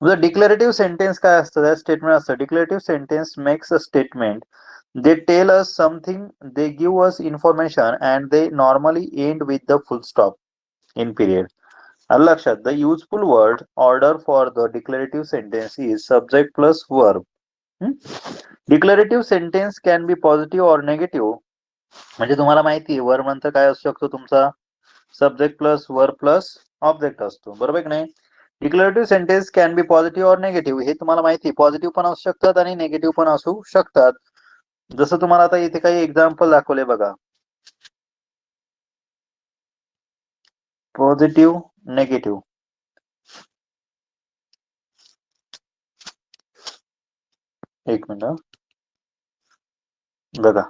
Declarative sentence काय असतं? त्या स्टेटमेंट असतं. Declarative sentence makes a statement. They tell us something, they give us information and they normally end with the full stop in period. आलं लक्षात? The useful word order for the declarative sentence is subject plus verb. Declarative sentence can be positive or negative. म्हणजे तुम्हाला माहिती आहे verb नंतर काय असू शकतो तुमचा? Subject plus verb plus object असतो, बरोबर की नाही? Declarative sentence can be positive or negative, हे तुम्हाला माहिती आहे. पॉझिटिव्ह पण असू शकतात आणि निगेटिव्ह पण असू शकतात. जसं तुम्हाला आता इथे काही एक्झाम्पल दाखवले बघा. Positive, negative. एक मिनिट बघा,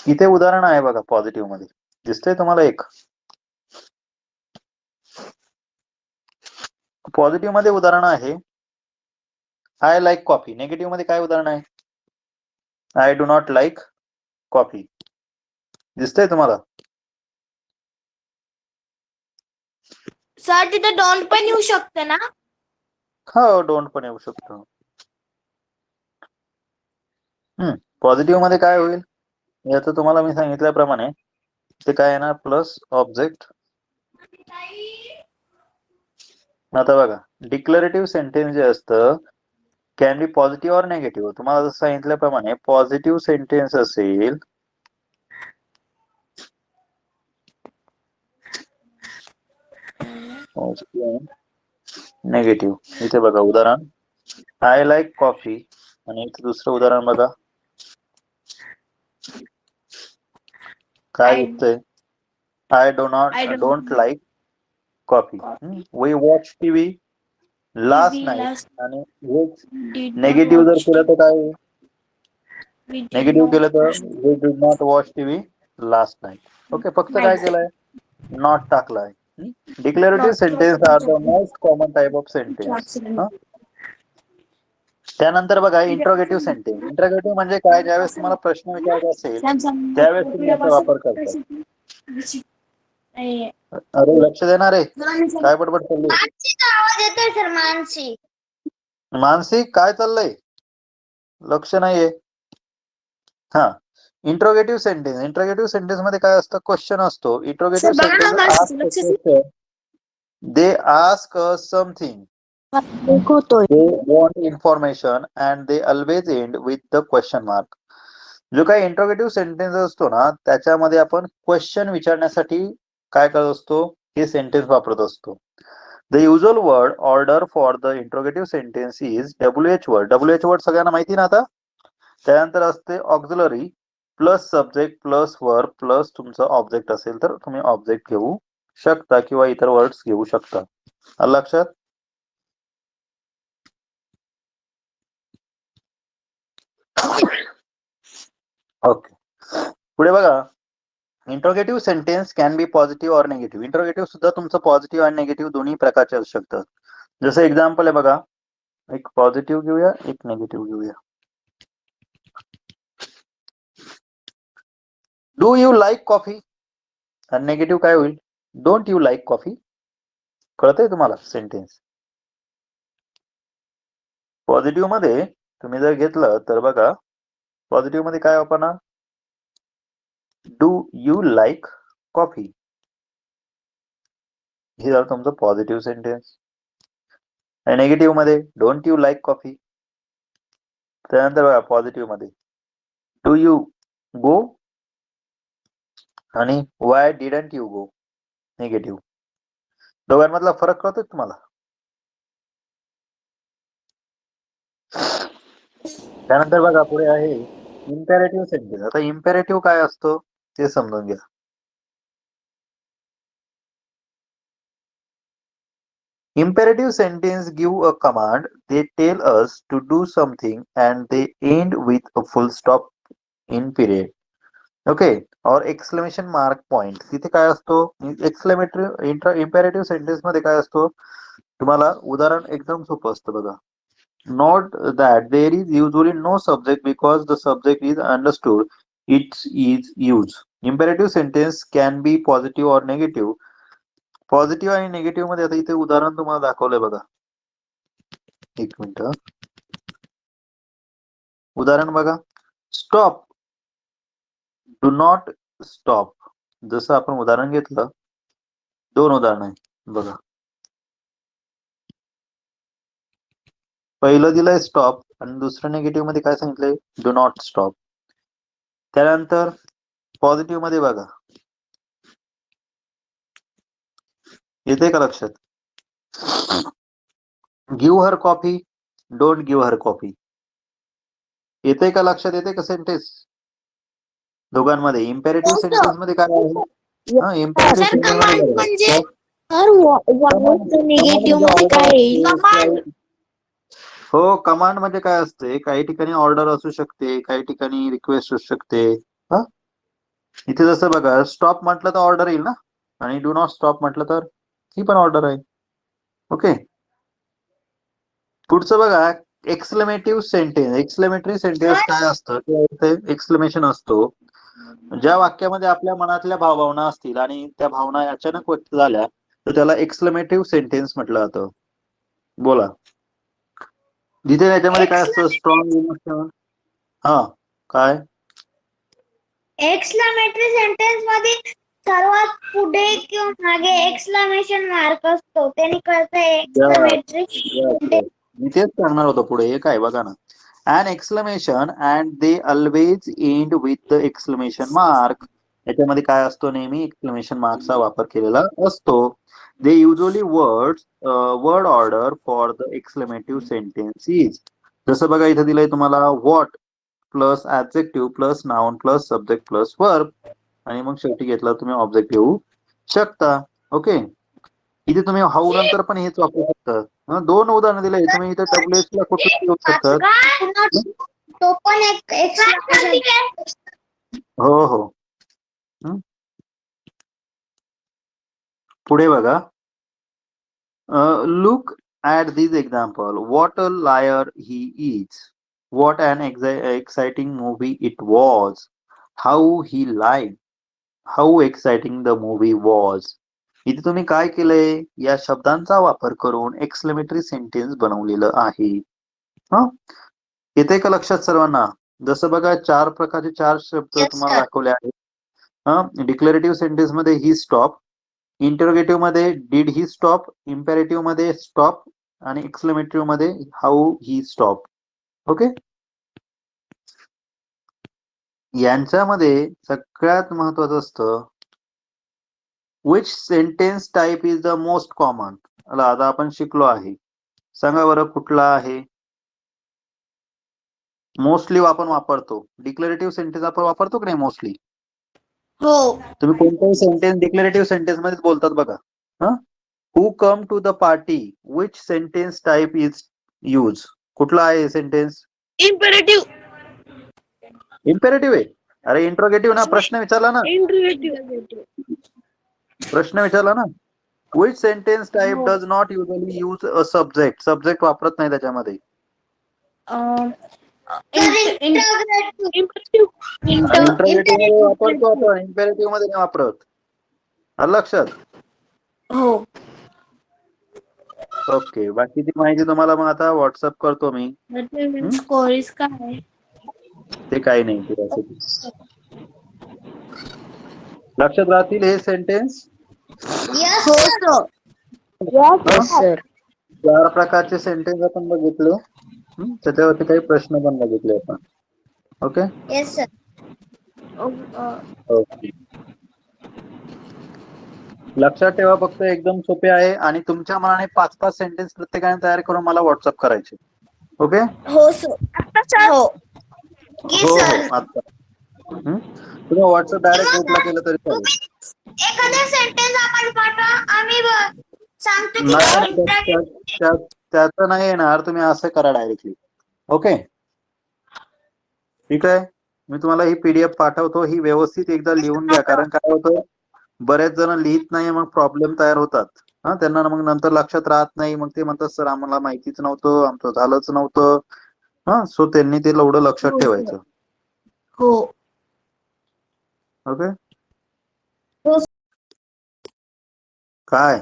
इथे उदाहरण आहे बघा. पॉझिटिव्ह मध्ये दिसतंय तुम्हाला एक? पॉझिटिव्ह मध्ये उदाहरण आहे आय लाईक कॉफी. निगेटिव्ह मध्ये काय उदाहरण आहे? I do not like coffee. दिसतंय तुम्हाला? सर तिथे डोंट पण येऊ शकते ना? हो, डोंट पण येऊ शकतो. पॉझिटिव्ह मध्ये काय होईल? याचं तुम्हाला मी सांगितल्याप्रमाणे ते काय येणार? Plus object. आता बघा, डिक्लेरेटिव्ह सेंटेन्स जे असतं can be positive or negative. तुम्हाला जसं सांगितल्याप्रमाणे पॉझिटिव्ह सेंटेन्स असेल निगेटिव्ह. इथे बघा उदाहरण आय लाईक कॉफी आणि इथे दुसरं उदाहरण बघा काय दिसतंय? I don't like coffee. We watch TV last night. आणि निगेटिव्ह जर केलं तर काय होईल? निगेटिव्ह केलं तर we did not watch TV last night. Okay, फक्त काय केलंय? नॉट टाकलाय. Declarative sentence are the most common type of sentence. त्यानंतर बघा इंट्रोगेटिव्ह सेंटेन्स. इंट्रोगेटिव्ह म्हणजे काय? ज्यावेळेस तुम्हाला प्रश्न विचारायचा असेल त्यावेळेस तुम्ही याचा वापर करता. अरे लक्ष देणार आहे, काय बडबड चालली? आवाज येतोय सर. मानसिक काय चाललंय? लक्ष नाहीये. हा, इंट्रोगेटिव्ह सेंटेन्स. इंट्रोगेटिव्ह सेंटेन्स मध्ये काय असतं? क्वेश्चन असतो. Interrogative sentence they ask something, they want information and they always end with the question mark. जो काही इंट्रोगेटिव्ह सेंटेन्स असतो ना त्याच्यामध्ये आपण क्वेश्चन विचारण्यासाठी काय करत असतो? हे सेंटेन्स वापरत असतो. The usual word order for the interrogative sentence is WH word. WH word सगळ्यांना माहिती ना आता? त्यानंतर असते auxiliary plus subject plus verb plus तुमचं ऑब्जेक्ट असेल तर तुम्ही ऑब्जेक्ट घेऊ शकता किंवा इतर वर्ड्स घेऊ शकता. आलं लक्षात? ओके, पुढे बघा. Interrogative sentence can be positive or negative. Interrogative सुद्धा तुमचं पॉझिटिव्ह आणि निगेटिव्ह दोन्ही प्रकारचे असू शकतात. जसं एक्झाम्पल आहे बघा, एक पॉझिटिव्ह घेऊया, एक निगेटिव्ह घेऊया. Do you like coffee? आणि निगेटिव्ह काय होईल? Don't you like coffee. कळतंय तुम्हाला सेंटेन्स? पॉझिटिव्ह मध्ये तुम्ही जर घेतलं तर बघा, पॉझिटिव्ह मध्ये काय वापरणार? Do you like coffee. हे झालं तुमचं पॉझिटिव्ह सेंटेन्स. आणि निगेटिव्ह मध्ये डोंट यू लाईक कॉफी. त्यानंतर बघा पॉझिटिव्ह मध्ये डू यू गो आणि Y didn't you go. Negative. दोघांमधला फरक कळतोय तुम्हाला? त्यानंतर बघा पुढे आहे इम्पेरेटिव्ह सेंटेन्स. आता इम्पेरेटिव्ह काय असतो ते समजून घ्या. Imperative sentence give a command, they tell us to do something and they end with a full stop in period. Okay, और एक्सक्लेमेशन मार्क पॉइंट. तिथे काय असतो? इम्पेरेटिव्ह सेंटेन्स मध्ये काय असतो? तुम्हाला उदाहरण एकदम सोपं असतं बघा. Note that there is usually no subject because the subject is understood it's is use. Imperative sentence can be positive or negative. Positive आणि निगेटिव्ह मध्ये आता इथे उदाहरण तुम्हाला दाखवलंय बघा. एक मिनिट. उदाहरण बघा. Stop, do not stop. जसं आपण उदाहरण घेतलं, 2 उदाहरण आहे बघा. पहिलं दिलंय स्टॉप आणि दुसरं निगेटिव्ह मध्ये काय सांगितलंय, डू नॉट स्टॉप. त्यानंतर पॉझिटिव्ह मध्ये बघा, येते का लक्षात? Give her coffee, don't give her coffee. येते का लक्षात? येते का सेंटेन्स दोघांमध्ये? इम्पेरेटिव्ह सेंटेन्स मध्ये काय आहे? हा, इम्पेरेटिव्ह सर सेंटेन्स कमांड मध्ये म्हणजे निगेटिव्ह मध्ये काय येईल? कमांड हो, कमांड म्हणजे काय असते? काही ठिकाणी ऑर्डर असू शकते, काही ठिकाणी रिक्वेस्ट असू शकते. हा, इथे जसं बघा, स्टॉप म्हटलं तर ऑर्डर येईल ना, आणि डू नॉट स्टॉप म्हटलं तर ही पण ऑर्डर आहे. ओके. पुढचं बघा, एक्सक्लेमेटिव्ह सेंटेन्स. एक्सक्लेमेटरी सेंटेन्स काय असतं? ते एक्सक्लेमेशन असतो. ज्या वाक्यामध्ये आपल्या मनातल्या भावना असतील आणि त्या भावना अचानक व्यक्त झाल्या तर त्याला एक्सक्लेमेटिव्ह सेंटेन्स म्हटलं जातं. बोला. जिथे त्याच्यामध्ये काय असतं? Strong emotion. हा, काय? एक्सक्लेमेटरी सेंटेन्स मध्ये सर्वात पुढे किंवा मागे एक्सक्लेमेशन मार्क असतो. त्याने कळतं एक्सक्लेमेटरी मी तेच सांगणार होतो पुढे. हे काय बघा ना, an exclamation and they always end with the exclamation mark. याच्यामध्ये काय असतो? नेहमी एक्सक्लेमेशन मार्कचा वापर केलेला असतो. They usually word order for the exclamative sentences. जसं बघा, इथे दिलंय तुम्हाला what plus objective plus noun plus subject plus verb, आणि मग शेवटी घेतला तुम्ही ऑब्जेक्ट घेऊ शकता. ओके. इथे तुम्ही हाऊ नंतर पण हेच वापरू शकता. 2 उदाहरणं दिले तुम्ही. इथे WH ला कुठलं घेऊ शकतात? तो पण एक एक्सक्लेमेशन. हो हो. पुढे बघा. Look at this example. What a liar he is. What an exciting movie it was. How he lied. How exciting the movie was. इथे तुम्ही काय केलंय? या शब्दांचा वापर करून एक्सक्लेमेटरी सेंटेन्स बनवलेलं आहे. हा, येते का लक्षात सर्वांना? जसं बघा, 4 प्रकारचे 4 शब्द Yes, तुम्हाला sir. दाखवले आहेत. हा, डिक्लेरेटिव्ह सेंटेन्स मध्ये ही स्टॉप, इंटरोगेटिव्ह मध्ये डिड ही स्टॉप, इम्पेरेटिव्ह मध्ये स्टॉप, आणि एक्सक्लेमेटिव्ह मध्ये हाऊ ही स्टॉप. ओके. यांच्यामध्ये सगळ्यात महत्वाचं असतं, which sentence type is the most common. आता आपण शिकलो आहे. सांगा बरं, कुठला आहे मोस्टली आपण वापरतो? डिक्लेरेटिव्ह सेंटेन्स आपण वापरतो की नाही मोस्टली? हो. तुम्ही कोणताही सेंटेन्स डिक्लेरेटिव्ह सेंटेन्स मध्येच बोलतात बघा. Who come to the party. Which sentence type is use. कुठला आहे सेंटेन्स? इम्पेरेटिव्ह. इम्पेरेटिव्ह आहे. अरे इंट्रोगेटिव्ह ना. प्रश्न विचारला ना. प्रश्न विचारला ना. Which sentence type does not usually use a subject. Subject वापरत नाही त्याच्यामध्ये. इंट्रोगेटिव्ह मध्ये वापरतो आपण, इम्पेरेटिव्ह मध्ये नाही वापरत. आलं लक्षात? हो. ओके. बाकीची माहिती तुम्हाला मग आता व्हॉट्सअप करतो मी. स्कोरीज काय? ते काही नाही. ते लक्षात राहतील हे सेंटेन्स? Yes, हो sir. सर. 4 प्रकारचे सेंटेन्स आपण बघितले. त्याच्यावरती काही प्रश्न पण बघितले आपण. ओके. Yes, sir. ओके. लक्षात ठेवा, फक्त एकदम सोपे आहे आणि तुमच्या मनाने 5-5 सेंटेन्स प्रत्येकाने तयार करून मला व्हॉट्सअप करायचे. ओके. हो सर. हो. हो हो. आता तुम्ही व्हॉट्सअप डायरेक्ट ग्रुपला केलं तरी चालेल. एखादा सेंटेन्स आपण पाठवा, आम्ही सांगतो की नाही, त्याचं नाही येणार. तुम्ही असं करा डायरेक्टली. ओके. ठीक आहे. मी तुम्हाला ही PDF पाठवतो. ही व्यवस्थित एकदा लिहून घ्या. कारण काय होतं, बरेच जण लिहित नाही, मग प्रॉब्लेम तयार होतात. त्यांना मग नंतर लक्षात राहत नाही. मग ते म्हणतात, सर आम्हाला माहितीच नव्हतं, आमचं झालंच नव्हतं. सो त्यांनी ते एवढं लक्षात ठेवायचं. हो. ओके. हो. काय